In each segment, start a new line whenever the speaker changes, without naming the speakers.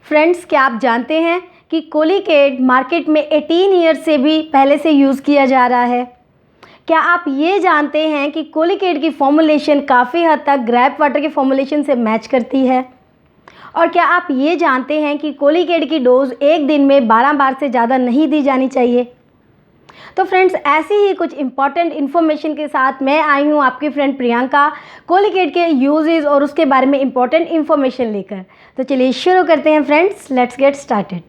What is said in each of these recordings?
Friends, क्या आप जानते हैं कि कोलिकेट मार्केट में 18 ईयर्स से भी पहले से यूज़ किया जा रहा है। क्या आप ये जानते हैं कि कोलिकेट की फॉर्मुलेशन काफ़ी हद तक ग्रेप वाटर के फॉर्मुलेशन से मैच करती है। और क्या आप ये जानते हैं कि कोलिकेट की डोज एक दिन में 12 बार से ज़्यादा नहीं दी जानी चाहिए। तो फ्रेंड्स, ऐसी ही कुछ इंपॉर्टेंट इन्फॉर्मेशन के साथ मैं आई हूँ आपकी फ्रेंड प्रियंका, कोलिकेट के यूजेस और उसके बारे में इंपॉर्टेंट इन्फॉर्मेशन लेकर। तो चलिए शुरू करते हैं friends, let's get started.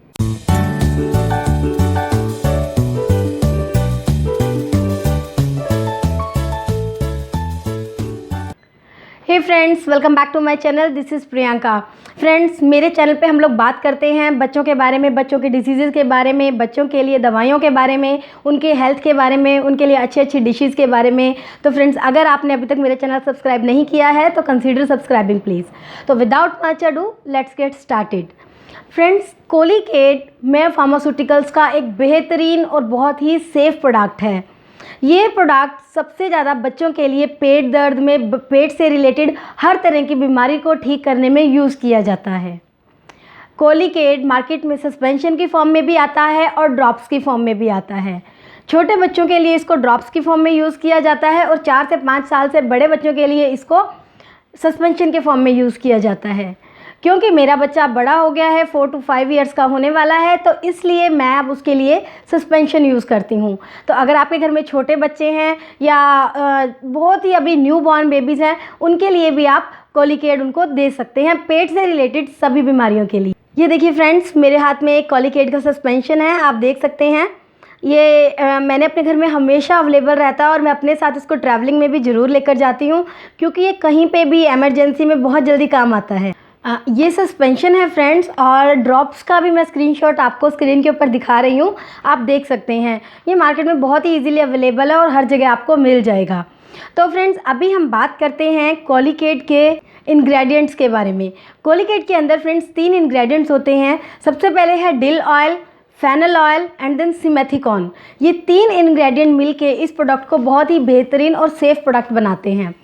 Hey friends, welcome back to my channel. This is Priyanka. Friends, मेरे चैनल पे हम लोग बात करते हैं बच्चों के बारे में, बच्चों के डिसीज़ के बारे में, बच्चों के लिए दवाइयों के बारे में, उनके हेल्थ के बारे में, उनके लिए अच्छी अच्छी डिशेज़ के बारे में। तो फ्रेंड्स, अगर आपने अभी तक मेरे चैनल सब्सक्राइब नहीं किया है तो कंसीडर सब्सक्राइबिंग प्लीज़। तो without much ado, let's get started. Friends, कोलिकेट मेयर फार्मास्यूटिकल्स का एक बेहतरीन और बहुत ही सेफ़ प्रोडक्ट है। ये प्रोडक्ट सबसे ज़्यादा बच्चों के लिए पेट दर्द में, पेट से रिलेटेड हर तरह की बीमारी को ठीक करने में यूज़ किया जाता है। कोलिकेट मार्केट में सस्पेंशन की फॉर्म में भी आता है और ड्रॉप्स की फॉर्म में भी आता है। छोटे बच्चों के लिए इसको ड्रॉप्स की फॉर्म में यूज़ किया जाता है और 4 से 5 साल से बड़े बच्चों के लिए इसको सस्पेंशन के फॉर्म में यूज़ किया जाता है। क्योंकि मेरा बच्चा बड़ा हो गया है, 4 to 5 ईयर्स का होने वाला है, तो इसलिए मैं अब उसके लिए सस्पेंशन यूज़ करती हूँ। तो अगर आपके घर में छोटे बच्चे हैं या बहुत ही अभी न्यू बॉर्न बेबीज़ हैं, उनके लिए भी आप कोलिकेट उनको दे सकते हैं, पेट से रिलेटेड सभी बीमारियों के लिए। ये देखिए फ्रेंड्स, मेरे हाथ में एक कोलिकेट का सस्पेंशन है, आप देख सकते हैं। ये मैंने अपने घर में हमेशा अवेलेबल रहता है और मैं अपने साथ इसको ट्रैवलिंग में भी ज़रूर लेकर जाती हूँ, क्योंकि ये कहीं पे भी एमरजेंसी में बहुत जल्दी काम आता है। ये सस्पेंशन है फ्रेंड्स, और ड्रॉप्स का भी मैं स्क्रीनशॉट आपको स्क्रीन के ऊपर दिखा रही हूँ, आप देख सकते हैं। ये मार्केट में बहुत ही इजीली अवेलेबल है और हर जगह आपको मिल जाएगा। तो फ्रेंड्स, अभी हम बात करते हैं कोलिकेट के इंग्रेडिएंट्स के बारे में। कोलिकेट के अंदर फ्रेंड्स 3 इंग्रेडिएंट्स होते हैं। सबसे पहले है dill oil, fennel oil and then simethicone. ये 3 इंग्रेडिएंट मिलके इस प्रोडक्ट को बहुत ही बेहतरीन और सेफ़ प्रोडक्ट बनाते हैं।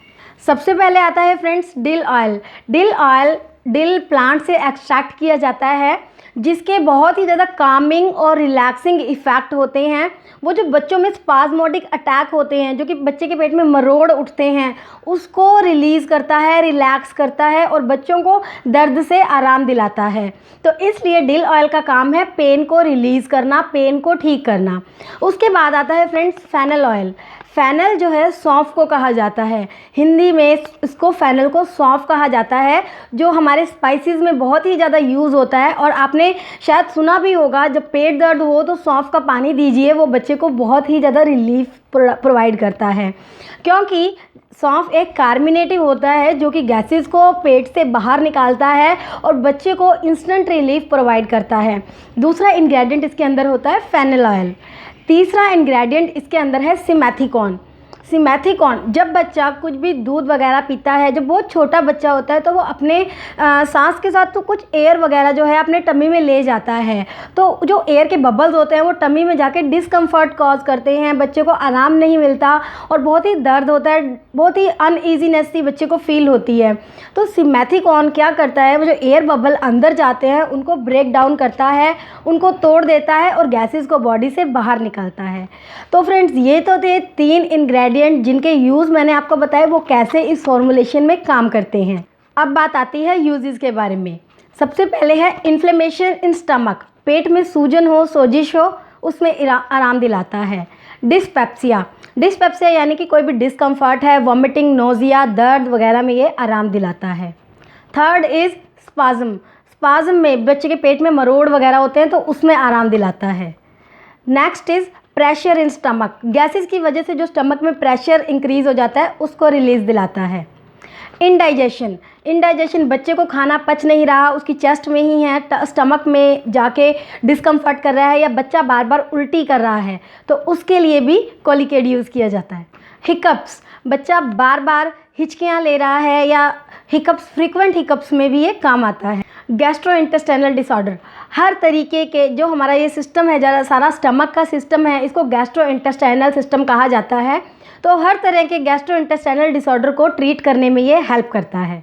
सबसे पहले आता है friends dill oil. Dill oil dill plant से एक्सट्रैक्ट किया जाता है, जिसके बहुत ही ज़्यादा कामिंग और रिलैक्सिंग इफ़ेक्ट होते हैं। वो जो बच्चों में स्पाज्मोटिक अटैक होते हैं, जो कि बच्चे के पेट में मरोड़ उठते हैं, उसको रिलीज़ करता है, रिलैक्स करता है और बच्चों को दर्द से आराम दिलाता है। तो इसलिए डिल ऑयल का काम है पेन को रिलीज़ करना, पेन को ठीक करना। उसके बाद आता है फ्रेंड्स फेनल ऑयल। फेनल जो है सौंफ को कहा जाता है, हिंदी में इसको फेनल को सौंफ कहा जाता है, जो हमारे स्पाइसेस में बहुत ही ज़्यादा यूज़ होता है। और आपने शायद सुना भी होगा, जब पेट दर्द हो तो सौंफ का पानी दीजिए, वो बच्चे को बहुत ही ज़्यादा रिलीफ प्रोवाइड करता है। क्योंकि सौंफ एक कार्मिनेटिव होता है, जो कि गैसेस को पेट से बाहर निकालता है और बच्चे को इंस्टेंट रिलीफ प्रोवाइड करता है। दूसरा इंग्रेडिएंट इसके अंदर होता है फेनल ऑयल। तीसरा इंग्रेडिएंट इसके अंदर है सिमेथिकॉन। सिमेथिकॉन, जब बच्चा कुछ भी दूध वगैरह पीता है, जब बहुत छोटा बच्चा होता है, तो वो अपने सांस के साथ तो कुछ एयर वगैरह जो है अपने टमी में ले जाता है। तो जो एयर के बबल्स होते हैं वो टमी में जाके डिस्कम्फर्ट कॉज करते हैं, बच्चे को आराम नहीं मिलता और बहुत ही दर्द होता है, बहुत ही अनईजीनेस सी बच्चे को फील होती है। तो सिमेथिकॉन क्या करता है, वो जो एयर बबल अंदर जाते हैं उनको ब्रेक डाउन करता है, उनको तोड़ देता है और गैसेस को बॉडी से बाहर निकालता है। तो फ्रेंड्स, ये तो थे 3 इंग्रेडिएंट जिनके यूज़ मैंने आपको बताया वो कैसे इस फॉर्मुलेशन में काम करते हैं। अब बात आती है यूजेस के बारे में। सबसे पहले है इन्फ्लेमेशन इन स्टमक, पेट में सूजन हो, सोजिश हो, उसमें आराम दिलाता है। डिस्पेप्सिया, डिस्पेप्सिया यानी कि कोई भी डिस्कम्फर्ट है, वॉमिटिंग, नोजिया, दर्द वगैरह में ये आराम दिलाता है। थर्ड इज़ स्पाज्म, स्पाज्म में बच्चे के पेट में मरोड़ वगैरह होते हैं तो उसमें आराम दिलाता है। Next is pressure in stomach, gases की वजह से जो स्टमक में प्रेशर इंक्रीज़ हो जाता है उसको रिलीज़ दिलाता है। इंडाइजेशन, इंडाइजेशन बच्चे को खाना पच नहीं रहा, उसकी चेस्ट में ही है, स्टमक में जाके डिस्कम्फर्ट कर रहा है या बच्चा बार बार उल्टी कर रहा है, तो उसके लिए भी कोलिकेट यूज़ किया जाता है। हिकअप्स, बच्चा बार बार हिचकियाँ ले रहा है या हिकअप्स, फ्रीक्वेंट हिकअप्स में भी ये काम आता है। गैस्ट्रोइंटेस्टाइनल डिसऑर्डर, हर तरीके के जो हमारा ये सिस्टम है, ज़्यादा सारा स्टमक का सिस्टम है, इसको गैस्ट्रोइंटेस्टाइनल सिस्टम कहा जाता है। तो हर तरह के गैस्ट्रोइंटेस्टाइनल डिसऑर्डर को ट्रीट करने में ये हेल्प करता है।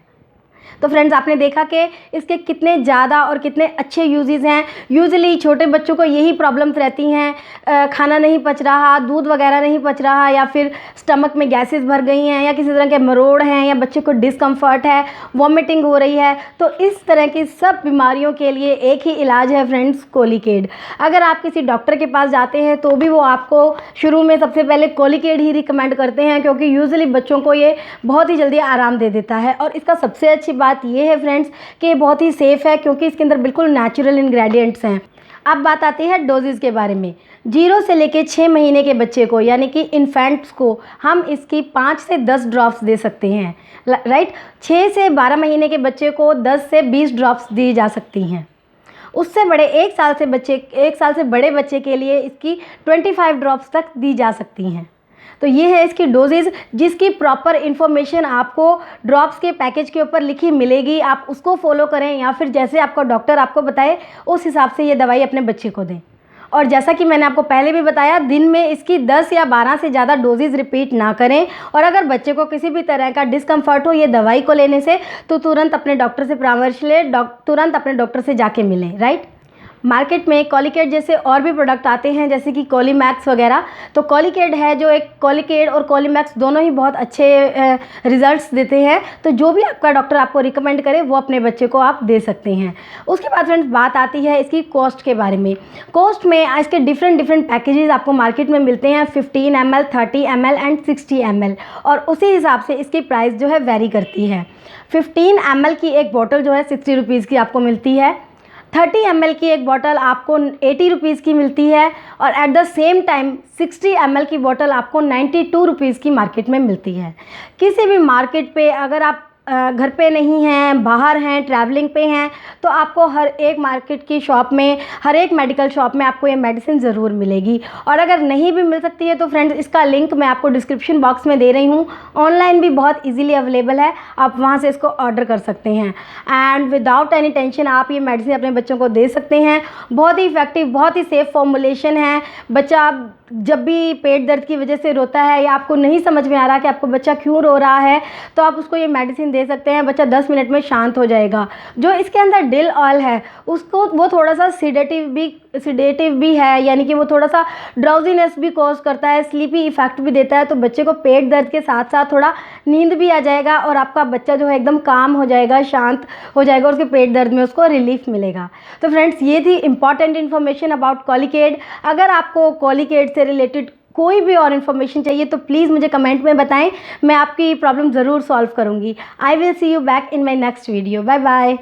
तो फ्रेंड्स आपने देखा कि इसके कितने ज़्यादा और कितने अच्छे यूजेस हैं। यूजुअली छोटे बच्चों को यही प्रॉब्लम्स रहती हैं, खाना नहीं पच रहा, दूध वगैरह नहीं पच रहा, या फिर स्टमक में गैसेस भर गई हैं, या किसी तरह के मरोड़ हैं, या बच्चे को डिस्कम्फर्ट है, वॉमिटिंग हो रही है। तो इस तरह की सब बीमारियों के लिए एक ही इलाज है फ्रेंड्स, कोलिकेड। अगर आप किसी डॉक्टर के पास जाते हैं तो भी वो आपको शुरू में सबसे पहले कोलिकेड ही रिकमेंड करते हैं, क्योंकि यूजुअली बच्चों को ये बहुत ही जल्दी आराम दे देता है। और इसका सबसे अच्छी बात ये है फ्रेंड्स कि ये बहुत ही सेफ़ है, क्योंकि इसके अंदर बिल्कुल नेचुरल इंग्रेडिएंट्स हैं। अब बात आती है डोजेज़ के बारे में। 0 से लेके 6 महीने के बच्चे को, यानी कि इन्फेंट्स को, हम इसकी 5 से 10 ड्रॉप्स दे सकते हैं, राइट। 6 से 12 महीने के बच्चे को 10 से 20 ड्रॉप्स दी जा सकती हैं। उससे बड़े 1 साल से बड़े बच्चे के लिए इसकी 25 ड्रॉप्स तक दी जा सकती हैं। तो ये है इसकी डोजेज़, जिसकी प्रॉपर इन्फॉर्मेशन आपको ड्रॉप्स के पैकेज के ऊपर लिखी मिलेगी। आप उसको फॉलो करें, या फिर जैसे आपका डॉक्टर आपको बताए उस हिसाब से ये दवाई अपने बच्चे को दें। और जैसा कि मैंने आपको पहले भी बताया, दिन में इसकी 10 या 12 से ज़्यादा डोजेज़ रिपीट ना करें। और अगर बच्चे को किसी भी तरह का डिस्कम्फर्ट हो ये दवाई को लेने से, तो तुरंत अपने डॉक्टर से परामर्श लें, तुरंत अपने डॉक्टर से जाके मिलें, राइट। मार्केट में कोलिकेड जैसे और भी प्रोडक्ट आते हैं, जैसे कि कोलीमैक्स वगैरह। तो कोलिकेड है जो एक, कोलिकेड और कोलीमैक्स दोनों ही बहुत अच्छे रिजल्ट्स देते हैं। तो जो भी आपका डॉक्टर आपको रिकमेंड करे वो अपने बच्चे को आप दे सकते हैं। उसके बाद फ्रेंड्स बात आती है इसकी कॉस्ट के बारे में। कॉस्ट में इसके डिफरेंट पैकेजेस आपको मार्केट में मिलते हैं, 15 ml, 30 ml एंड 60 ml। और उसी हिसाब से इसकी प्राइस जो है वेरी करती है। 15 ml की एक बॉटल जो है 60 रुपीज़ की आपको मिलती है। 30 ml की एक बॉटल आपको 80 रुपीज़ की मिलती है। और at the same time 60 ml की बॉटल आपको 92 रुपीज़ की मार्केट में मिलती है। किसी भी मार्केट पे अगर आप घर पे नहीं हैं, बाहर हैं, ट्रैवलिंग पे हैं, तो आपको हर एक मार्केट की शॉप में, हर एक मेडिकल शॉप में आपको ये मेडिसिन ज़रूर मिलेगी। और अगर नहीं भी मिल सकती है तो फ्रेंड्स इसका लिंक मैं आपको डिस्क्रिप्शन बॉक्स में दे रही हूँ। ऑनलाइन भी बहुत इजीली अवेलेबल है, आप वहाँ से इसको ऑर्डर कर सकते हैं। एंड विदाउट एनी टेंशन आप ये मेडिसिन अपने बच्चों को दे सकते हैं। बहुत ही इफेक्टिव, बहुत ही सेफ़ फॉर्मुलेशन है। बच्चा जब भी पेट दर्द की वजह से रोता है, या आपको नहीं समझ में आ रहा कि आपको बच्चा क्यों रो रहा है, तो आप उसको ये मेडिसिन दे सकते हैं। बच्चा 10 मिनट में शांत हो जाएगा। जो इसके अंदर डिल ऑयल है उसको, वो थोड़ा सा सिडेटिव भी है, यानी कि वो थोड़ा सा ड्राउजीनेस भी कॉज करता है, स्लीपी इफेक्ट भी देता है। तो बच्चे को पेट दर्द के साथ साथ थोड़ा नींद भी आ जाएगा, और आपका बच्चा जो है एकदम काम हो जाएगा, शांत हो जाएगा, और उसके पेट दर्द में उसको रिलीफ मिलेगा। तो फ्रेंड्स ये थी इंपॉर्टेंट इन्फॉर्मेशन अबाउट कोलिकेड। अगर आपको कोलिकेड से रिलेटेड कोई भी और इन्फॉर्मेशन चाहिए तो प्लीज़ मुझे कमेंट में बताएं, मैं आपकी प्रॉब्लम ज़रूर सॉल्व करूंगी। I will see you back in my next video. Bye bye.